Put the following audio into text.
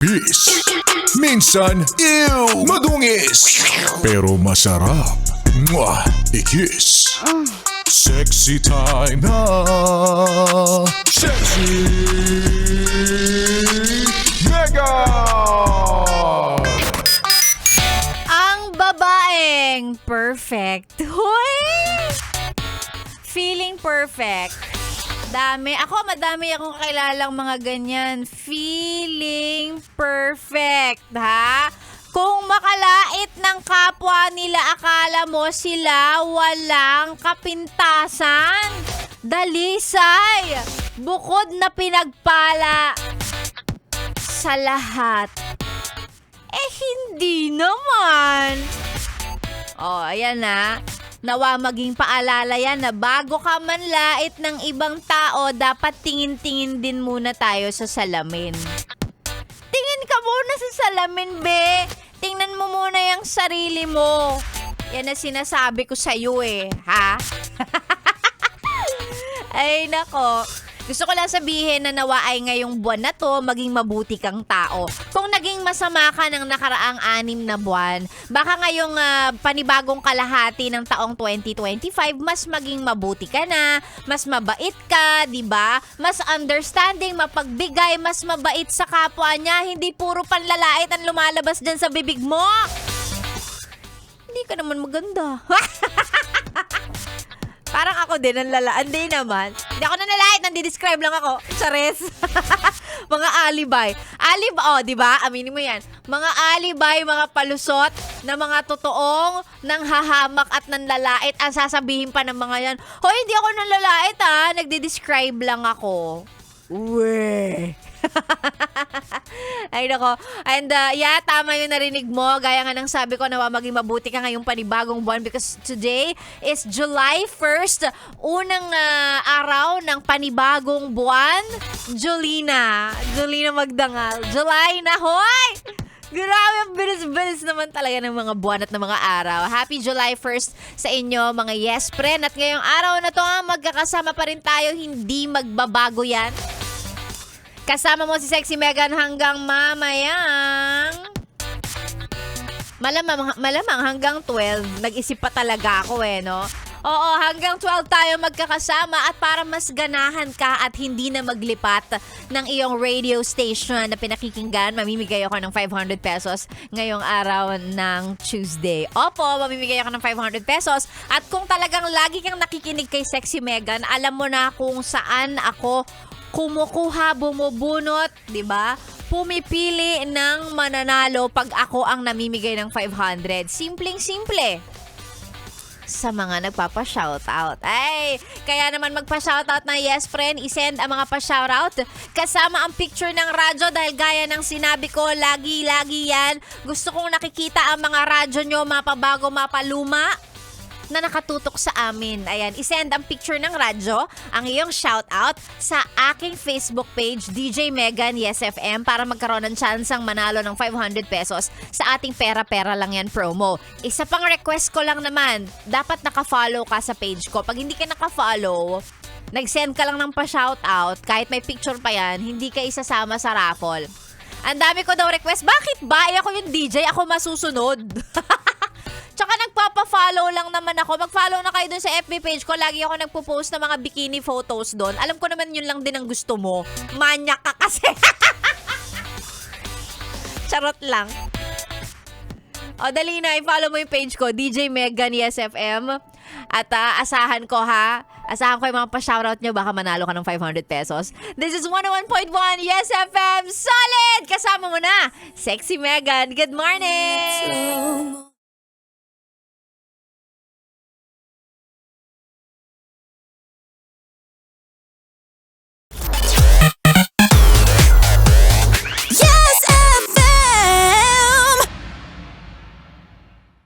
Peace. Minsan, ew, madungis. Pero masarap. Mwah, ikis. Sexy time na. Sexy Mega! Ang babaeng perfect. Hoy! Feeling perfect. Madami akong kakilalang mga ganyan. Feeling perfect, ha? Kung makalait ng kapwa nila, akala mo sila walang kapintasan. Dalisay! Bukod na pinagpala sa lahat. Hindi naman. Ayan na. Nawa maging paalala yan na bago ka manlait ng ibang tao, dapat tingin-tingin din muna tayo sa salamin. Tingin ka muna sa salamin, be. Tingnan mo muna yung sarili mo. Yan na sinasabi ko sa'yo ha? Ay, nako. Gusto ko lang sabihin na nawa ay ngayong buwan na to, maging mabuti kang tao. Kung naging masama ka ng nakaraang 6 na buwan, baka ngayong panibagong kalahati ng taong 2025, mas maging mabuti ka na, mas mabait ka, di ba? Mas understanding, mapagbigay, mas mabait sa kapwa niya, hindi puro panlalait ang lumalabas dyan sa bibig mo. Hindi ka naman maganda. Parang ako din ang lalaan. Hindi naman. Hindi ako nanlalait. Nandi-describe lang ako. Chares. Mga alibay. Di ba? Aminin mo yan. Mga alibay, mga palusot na mga totoong nanghahamak at nanlalait. Ang sasabihin pa ng mga yan, hoy, hindi ako nanlalait Nagdi-describe lang ako. Uwe. Ay nako. And tama yung narinig mo. Gaya nga ng sabi ko, nawa maging mabuti ka ngayong panibagong buwan because today is July 1st. Unang araw ng panibagong buwan. Jolina Magdangal. July na, hoy! Grabe, ang bilis-bilis naman talaga ng mga buwan at ng mga araw. Happy July 1st sa inyo, mga yes friend. At ngayong araw na to, magkakasama pa rin tayo. Hindi magbabago yan. Kasama mo si Sexy Megan hanggang mamayang malamang hanggang 12. Nag-isip pa talaga ako no? Oo, hanggang 12 tayo magkakasama at para mas ganahan ka at hindi na maglipat ng iyong radio station na pinakikinggan, mamimigay ako ng 500 pesos ngayong araw ng Tuesday. Opo, mamimigay ako ng 500 pesos at kung talagang lagi kang nakikinig kay Sexy Megan, alam mo na kung saan ako kumukuha, bumubunot, di ba? Pumipili ng mananalo pag ako ang namimigay ng 500. Simpleng-simple. Sa mga nagpapa-shoutout. Ay, kaya naman magpa-shoutout na yes friend, isend ang mga pa-shoutout kasama ang picture ng radyo dahil gaya ng sinabi ko, lagi-lagi yan. Gusto kong nakikita ang mga radyo nyo, mapabago, mapaluma na nakatutok sa amin. Ayan, isend ang picture ng radyo, ang iyong shoutout sa aking Facebook page, DJ Megan Yes FM, para magkaroon ng tsansang manalo ng 500 pesos sa ating pera-pera lang yan promo. Isa pang request ko lang naman, dapat naka-follow ka sa page ko. Pag hindi ka naka-follow, nag-send ka lang ng pa-shoutout, kahit may picture pa yan, hindi ka isasama sa raffle. Ang dami ko daw request, bakit ba? Ako yung DJ, ako masusunod. Tsaka nagpapa-follow lang naman ako. Mag-follow na kayo dun sa FB page ko. Lagi ako nagpo-post ng mga bikini photos doon. Alam ko naman yun lang din ang gusto mo. Manyak ka kasi. Charot lang. Dali na. I-follow mo yung page ko. DJ Megan Yes FM. At asahan ko Asahan ko yung mga pa-shoutout nyo. Baka manalo ka ng 500 pesos. This is 101.1 Yes FM. Solid! Kasama mo na. Sexy Megan. Good morning!